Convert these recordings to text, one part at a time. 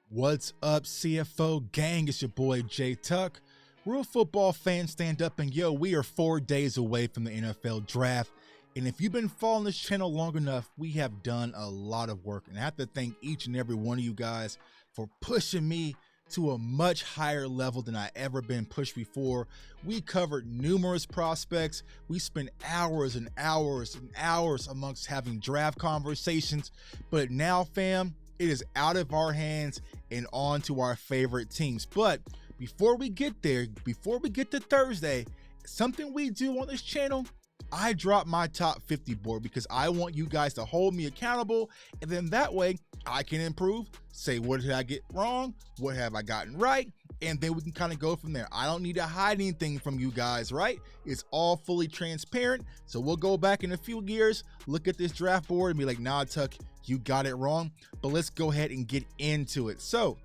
What's up, CFO gang? It's your boy Jay Tuck. Real football fans, stand up, and yo, we are 4 days away from the NFL draft. And if you've been following this channel long enough, we have done a lot of work. And I have to thank each and every one of you guys for pushing me to a much higher level than I ever been pushed before. We covered numerous prospects. We spent hours and hours and hours amongst having draft conversations. But now, fam, it is out of our hands and on to our favorite teams. But before we get there, before we get to Thursday, something we do on this channel, I drop my top 50 board because I want you guys to hold me accountable, and then that way I can improve, say what did I get wrong, what have I gotten right, and then we can kind of go from there. I don't need to hide anything from you guys, right? It's all fully transparent. So we'll go back in a few years, look at this draft board and be like, nah, Tuck, you got it wrong. But let's go ahead and get into it. So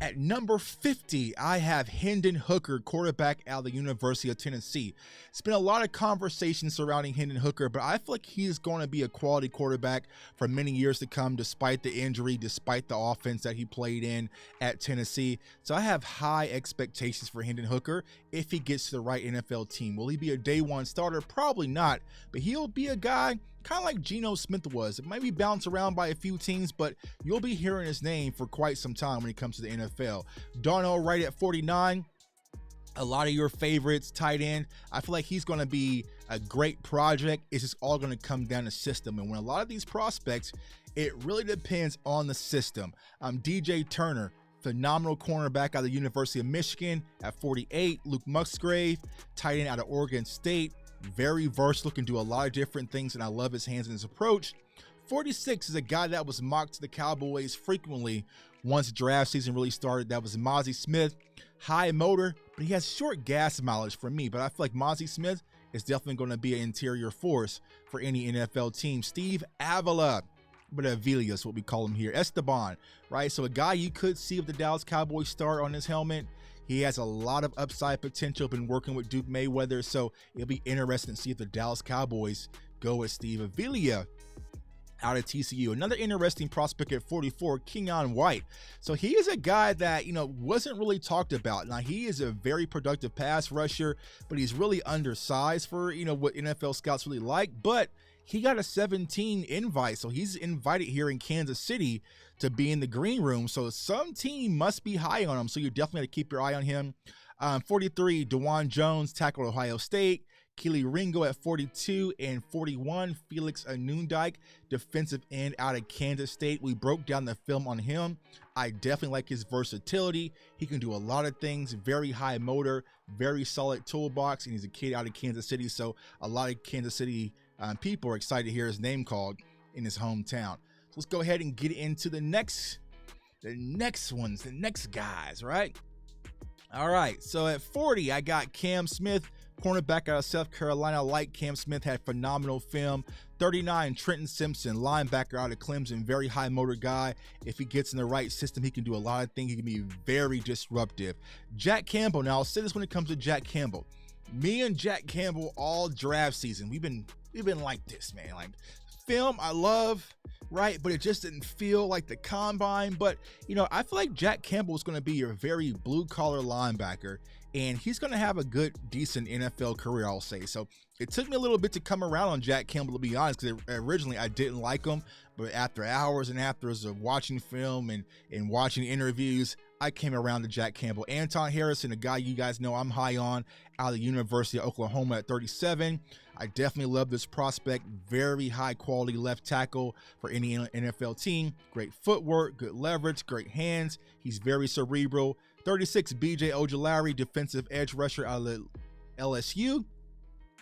at number 50, I have Hendon Hooker, quarterback out of the University of Tennessee. It's been a lot of conversation surrounding Hendon Hooker, but I feel like he's going to be a quality quarterback for many years to come, despite the injury, despite the offense that he played in at Tennessee. So I have high expectations for Hendon Hooker if he gets to the right NFL team. Will he be a day one starter? Probably not, but he'll be a guy kind of like Geno Smith was. It might be bounced around by a few teams, but you'll be hearing his name for quite some time when it comes to the NFL. Darnell Wright at 49. A lot of your favorites, tight end. I feel like he's going to be a great project. It's just all going to come down to system. And when a lot of these prospects, it really depends on the system. DJ Turner, phenomenal cornerback out of the University of Michigan at 48. Luke Musgrave, tight end out of Oregon State. Very versatile, can do a lot of different things, and I love his hands and his approach. 46 is a guy that was mocked to the Cowboys frequently once draft season really started. That was Mazi Smith. High motor, but he has short gas mileage for me. But I feel like Mazi Smith is definitely going to be an interior force for any NFL team. Steve Avila, but Avila is what we call him here. Esteban, right? So a guy you could see if the Dallas Cowboys start on his helmet. He has a lot of upside potential, been working with Duke Mayweather, so it'll be interesting to see if the Dallas Cowboys go with Steve Avila out of TCU. Another interesting prospect at 44, Kenyon White. So he is a guy that, wasn't really talked about. Now, he is a very productive pass rusher, but he's really undersized for, what NFL scouts really like. But he got a 17 invite, so he's invited here in Kansas City to be in the green room. So some team must be high on him, so you definitely have to keep your eye on him. 43, DeJuan Jones, tackle Ohio State. Keely Ringo at 42, and 41, Felix Anundike, defensive end out of Kansas State. We broke down the film on him. I definitely like his versatility. He can do a lot of things, very high motor, very solid toolbox, and he's a kid out of Kansas City, so a lot of Kansas City people are excited to hear his name called in his hometown. So let's go ahead and get into the next guys, right? All right, so at 40, I got Cam Smith, cornerback out of South Carolina. I like Cam Smith, had phenomenal film. 39, Trenton Simpson, linebacker out of Clemson, very high motor guy. If he gets in the right system, he can do a lot of things. He can be very disruptive. Jack Campbell, now I'll say this when it comes to Jack Campbell. Me and Jack Campbell all draft season, we've been like this, man. Like, film I love, right? But it just didn't feel like the combine. But, I feel like Jack Campbell is going to be your very blue-collar linebacker, and he's going to have a good, decent NFL career, I'll say. So it took me a little bit to come around on Jack Campbell, to be honest, because originally I didn't like him. But after hours and hours of watching film and watching interviews, I came around to Jack Campbell. Anton Harrison, a guy you guys know I'm high on, out of the University of Oklahoma at 37. I definitely love this prospect. Very high quality left tackle for any NFL team. Great footwork, good leverage, great hands. He's very cerebral. 36, BJ Ojulari, defensive edge rusher out of LSU.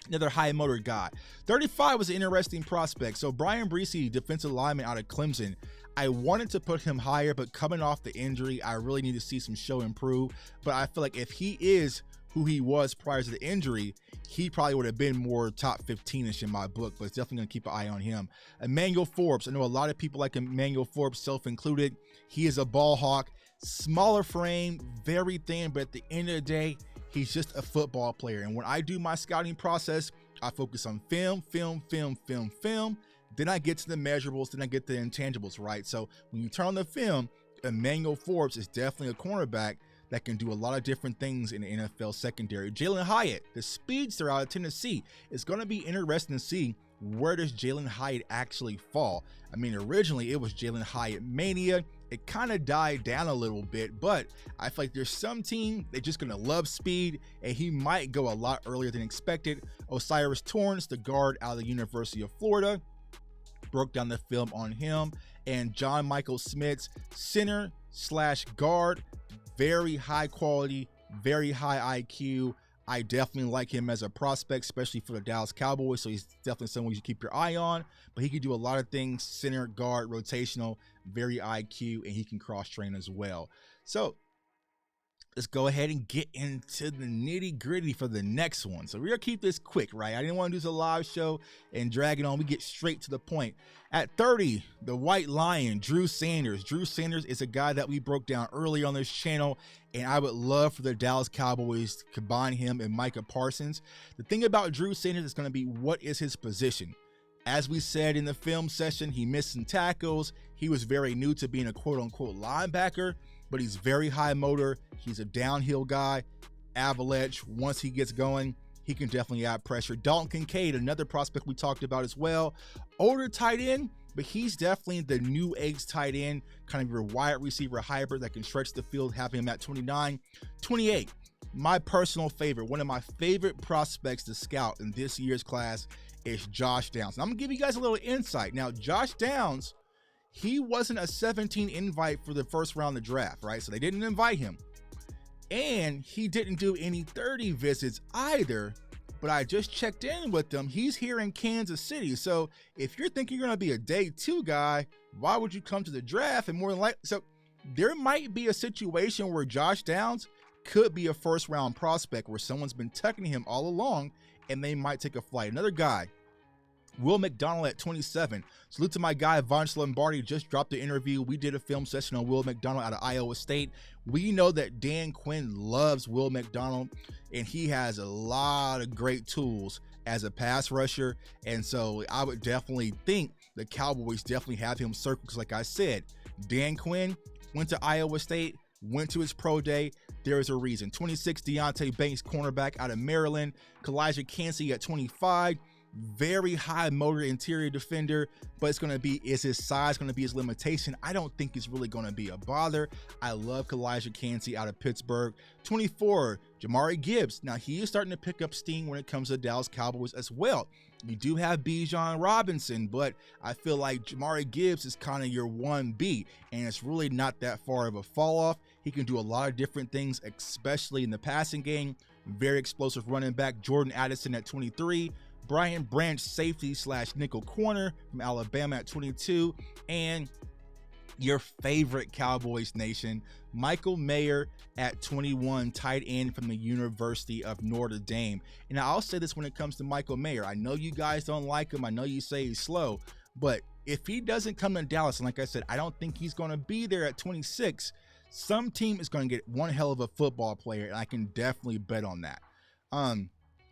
Another high motor guy. 35 was an interesting prospect. So Brian Breesy, defensive lineman out of Clemson. I wanted to put him higher, but coming off the injury, I really need to see some show improve. But I feel like if he is who he was prior to the injury, he probably would have been more top 15-ish in my book, but it's definitely going to keep an eye on him. Emmanuel Forbes. I know a lot of people like Emmanuel Forbes, self-included. He is a ball hawk, smaller frame, very thin, but at the end of the day, he's just a football player. And when I do my scouting process, I focus on film. Then I get to the measurables, then I get the intangibles, right? So when you turn on the film, Emmanuel Forbes is definitely a cornerback that can do a lot of different things in the NFL secondary. Jalen Hyatt, the speedster out of Tennessee, is going to be interesting to see where does Jalen Hyatt actually fall. I mean, originally it was Jalen Hyatt mania. It kind of died down a little bit, but I feel like there's some team they're just going to love speed, and he might go a lot earlier than expected. Osiris Torrance, the guard out of the University of Florida, broke down the film on him. And John Michael Smith's center slash guard, very high quality, very high IQ. I definitely like him as a prospect, especially for the Dallas Cowboys. So he's definitely someone you should keep your eye on. But he can do a lot of things: center, guard, rotational, very IQ, and he can cross train as well. So let's go ahead and get into the nitty gritty for the next one. So we're gonna keep this quick, right? I didn't want to do this a live show and drag it on. We get straight to the point. At 30, the White Lion, Drew Sanders. Drew Sanders is a guy that we broke down earlier on this channel, and I would love for the Dallas Cowboys to combine him and Micah Parsons. The thing about Drew Sanders is going to be, what is his position? As we said in the film session, he missed some tackles. He was very new to being a quote-unquote linebacker, but he's very high motor. He's a downhill guy. Avalanche, once he gets going, he can definitely add pressure. Dalton Kincaid, another prospect we talked about as well. Older tight end, but he's definitely the new age tight end, kind of your wide receiver hybrid that can stretch the field, having him at 29. 28, my personal favorite, one of my favorite prospects to scout in this year's class is Josh Downs. And I'm gonna give you guys a little insight. Now, Josh Downs, he wasn't a 17 invite for the first round of the draft, right? So they didn't invite him. And he didn't do any 30 visits either, but I just checked in with him. He's here in Kansas City. So if you're thinking you're gonna be a day 2 guy, why would you come to the draft? And more than likely, so there might be a situation where Josh Downs could be a first round prospect where someone's been tucking him all along and they might take a flight. Another guy, Will McDonald at 27. Salute to my guy, Vonch Lombardi, just dropped the interview. We did a film session on Will McDonald out of Iowa State. We know that Dan Quinn loves Will McDonald, and he has a lot of great tools as a pass rusher. And so I would definitely think the Cowboys definitely have him circled, because like I said, Dan Quinn went to Iowa State, went to his pro day. There is a reason. 26, Deontay Banks, cornerback out of Maryland. Kalijah Kancey at 25. Very high motor interior defender, but it's going to be, is his size going to be his limitation? I don't think it's really going to be a bother. I love Kalijah Kancey out of Pittsburgh. 24, Jamari Gibbs. Now he is starting to pick up steam when it comes to Dallas Cowboys as well. You do have Bijan Robinson, but I feel like Jamari Gibbs is kind of your 1B, and it's really not that far of a fall off. He can do a lot of different things, especially in the passing game. Very explosive running back. Jordan Addison at 23. Brian Branch, safety slash nickel corner from Alabama at 22. And your favorite Cowboys nation, Michael Mayer at 21, tight end from the University of Notre Dame. And I'll say this when it comes to Michael Mayer. I know you guys don't like him. I know you say he's slow. But if he doesn't come to Dallas, and like I said, I don't think he's going to be there at 26, some team is going to get one hell of a football player, and I can definitely bet on that.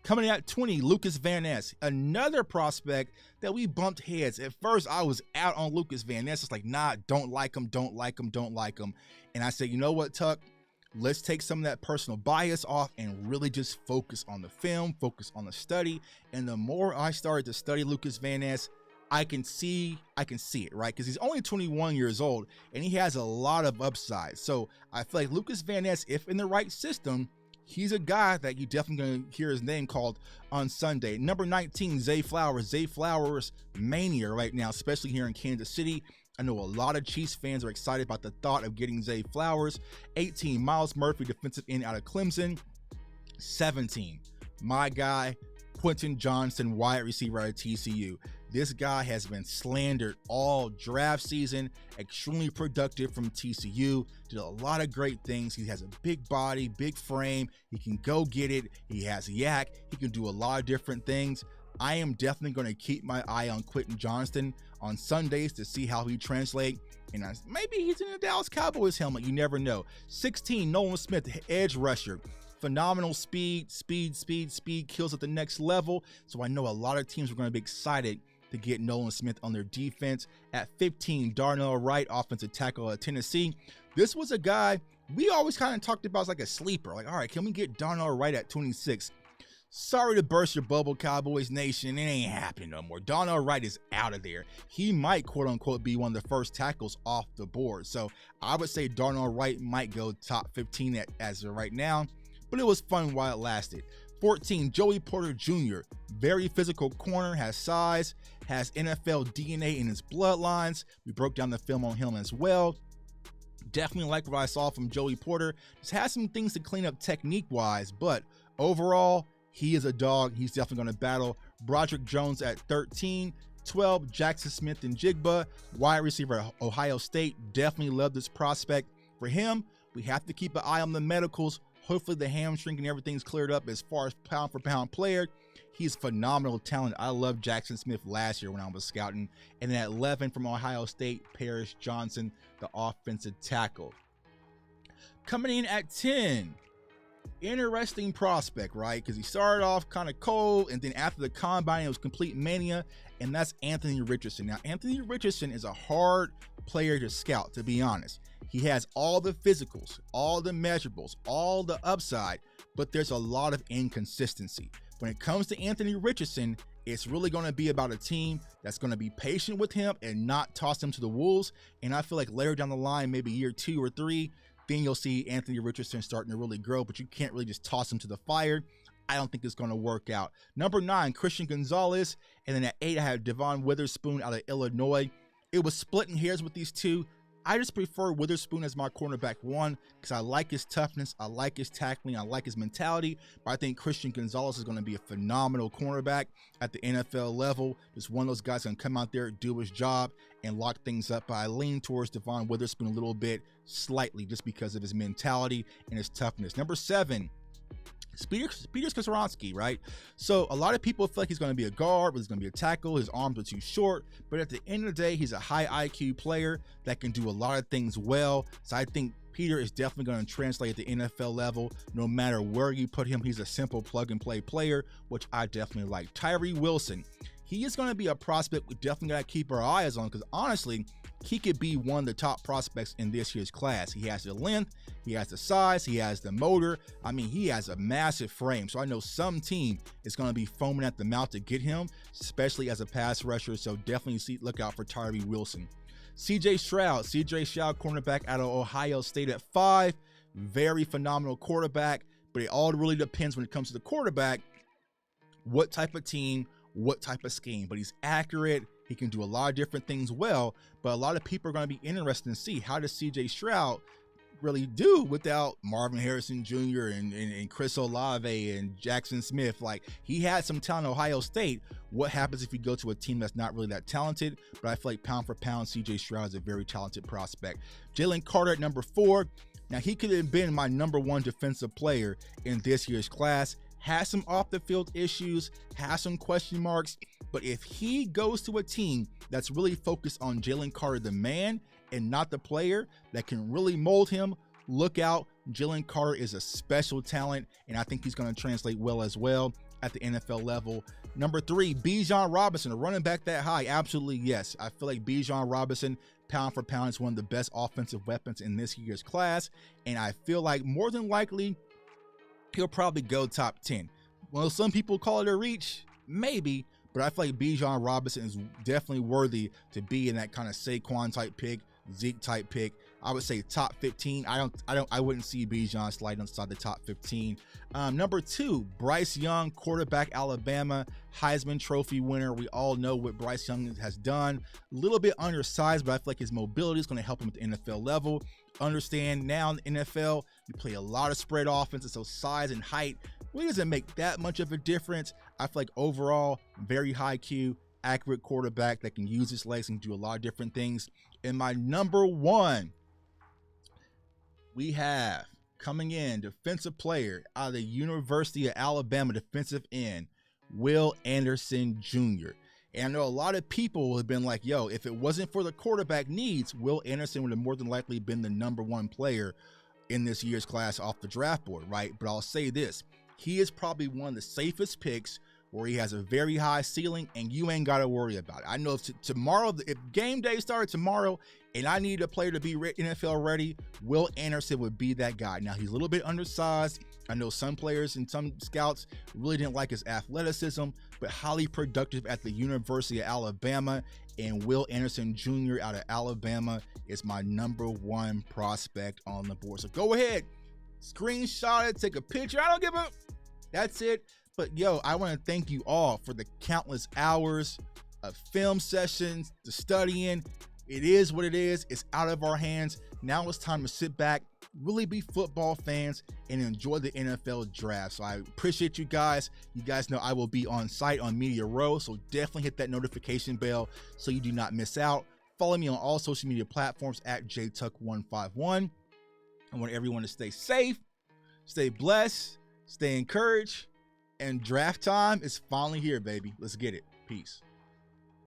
Coming in at 20, Lucas Van Ness, another prospect that we bumped heads. At first, I was out on Lucas Van Ness. It's like, nah, don't like him. And I said, you know what, Tuck? Let's take some of that personal bias off and really just focus on the film, focus on the study. And the more I started to study Lucas Van Ness, I can see it, right? Because he's only 21 years old and he has a lot of upside. So I feel like Lucas Van Ness, if in the right system, he's a guy that you definitely going to hear his name called on Sunday. Number 19, Zay Flowers. Zay Flowers mania right now, especially here in Kansas City. I know a lot of Chiefs fans are excited about the thought of getting Zay Flowers. 18, Miles Murphy, defensive end out of Clemson. 17, my guy, Quentin Johnson, wide receiver out of TCU. This guy has been slandered all draft season, extremely productive from TCU, did a lot of great things. He has a big body, big frame. He can go get it. He has a yak. He can do a lot of different things. I am definitely going to keep my eye on Quentin Johnston on Sundays to see how he translates. And maybe he's in a Dallas Cowboys helmet. You never know. 16, Nolan Smith, edge rusher. phenomenal speed kills at the next level. So I know a lot of teams are going to be excited to get Nolan Smith on their defense. At 15, Darnell Wright, offensive tackle at Tennessee. This was a guy we always kind of talked about as like a sleeper. Like, all right, can we get Darnell Wright at 26? Sorry to burst your bubble, Cowboys Nation. It ain't happening no more. Darnell Wright is out of there. He might, quote unquote, be one of the first tackles off the board. So I would say Darnell Wright might go top 15 as of right now, but it was fun while it lasted. 14, Joey Porter Jr., very physical corner, has size, has NFL DNA in his bloodlines. We broke down the film on him as well. Definitely like what I saw from Joey Porter. Just has some things to clean up technique-wise, but overall, he is a dog. He's definitely going to battle. Broderick Jones at 13. 12, Jackson Smith and Jigba, wide receiver at Ohio State. Definitely love this prospect. For him, we have to keep an eye on the medicals. Hopefully the hamstring and everything's cleared up as far as pound for pound player. He's phenomenal talent. I loved Jackson Smith last year when I was scouting. And then at 11 from Ohio State, Paris Johnson, the offensive tackle. Coming in at 10, interesting prospect, right? Because he started off kind of cold, and then after the combine, it was complete mania, and that's Anthony Richardson. Now, Anthony Richardson is a hard player to scout, to be honest. He has all the physicals, all the measurables, all the upside, but there's a lot of inconsistency. When it comes to Anthony Richardson, it's really going to be about a team that's going to be patient with him and not toss him to the wolves. And I feel like later down the line, maybe year 2 or 3, then you'll see Anthony Richardson starting to really grow, but you can't really just toss him to the fire. I don't think it's going to work out. Number 9, Christian Gonzalez. And then at 8, I have Devon Witherspoon out of Illinois. It was splitting hairs with these two. I just prefer Witherspoon as my cornerback 1 because I like his toughness, I like his tackling, I like his mentality, but I think Christian Gonzalez is going to be a phenomenal cornerback at the NFL level. Just one of those guys going to come out there, do his job, and lock things up. But I lean towards Devon Witherspoon a little bit, slightly, just because of his mentality and his toughness. Number 7, Peter Skoronski, right? So a lot of people feel like he's going to be a guard, but he's going to be a tackle. His arms are too short. But at the end of the day, he's a high IQ player that can do a lot of things well. So I think Peter is definitely going to translate at the NFL level. No matter where you put him, he's a simple plug and play player, which I definitely like. Tyree Wilson. He is going to be a prospect we definitely got to keep our eyes on because honestly, he could be one of the top prospects in this year's class. He has the length, he has the size, he has the motor. I mean, he has a massive frame. So I know some team is going to be foaming at the mouth to get him, especially as a pass rusher. So definitely look out for Tyree Wilson. CJ Stroud, cornerback out of Ohio State at 5. Very phenomenal quarterback, but it all really depends when it comes to the quarterback, what type of team, what type of scheme. But he's accurate. He can do a lot of different things well, but a lot of people are going to be interested to see how does CJ Stroud really do without Marvin Harrison Jr. and Chris Olave and Jackson Smith. Like, he had some talent at Ohio State. What happens if you go to a team that's not really that talented? But I feel like pound for pound, CJ Stroud is a very talented prospect. Jalen Carter at number 4. Now, he could have been my number 1 defensive player in this year's class. Has some off the field issues, has some question marks, but if he goes to a team that's really focused on Jalen Carter, the man, and not the player that can really mold him, look out. Jalen Carter is a special talent, and I think he's going to translate well as well at the NFL level. Number 3, Bijan Robinson, a running back that high. Absolutely, yes. I feel like Bijan Robinson, pound for pound, is one of the best offensive weapons in this year's class, and I feel like more than likely, he'll probably go top 10. Well, some people call it a reach, maybe, but I feel like Bijan Robinson is definitely worthy to be in that kind of Saquon type pick, Zeke type pick. I would say top 15. I wouldn't see Bijan sliding inside the top 15. Number 2, Bryce Young, quarterback, Alabama, Heisman Trophy winner. We all know what Bryce Young has done. A little bit undersized, but I feel like his mobility is going to help him at the NFL level. Understand now in the NFL, you play a lot of spread offenses, so size and height really doesn't make that much of a difference. I feel like overall, very high Q, accurate quarterback that can use his legs and do a lot of different things. And my number 1, we have coming in defensive player out of the University of Alabama, defensive end, Will Anderson Jr. And I know a lot of people have been like, yo, if it wasn't for the quarterback needs, Will Anderson would have more than likely been the number 1 player in this year's class off the draft board, right? But I'll say this, he is probably one of the safest picks where he has a very high ceiling and you ain't got to worry about it. I know if tomorrow, if game day started tomorrow and I need a player to be NFL ready, Will Anderson would be that guy. Now, he's a little bit undersized. I know some players and some scouts really didn't like his athleticism, but highly productive at the University of Alabama. And Will Anderson Jr. out of Alabama is my #1 prospect on the board. So go ahead, screenshot it, take a picture. I don't give a, that's it. But yo, I want to thank you all for the countless hours of film sessions, the studying. It is what it is. It's out of our hands. Now it's time to sit back, really be football fans, and enjoy the NFL draft. So I appreciate you guys. You guys know I will be on site on Media Row, so definitely hit that notification bell so you do not miss out. Follow me on all social media platforms at jtuck151. I want everyone to stay safe, stay blessed, stay encouraged, and draft time is finally here, baby. Let's get it. Peace.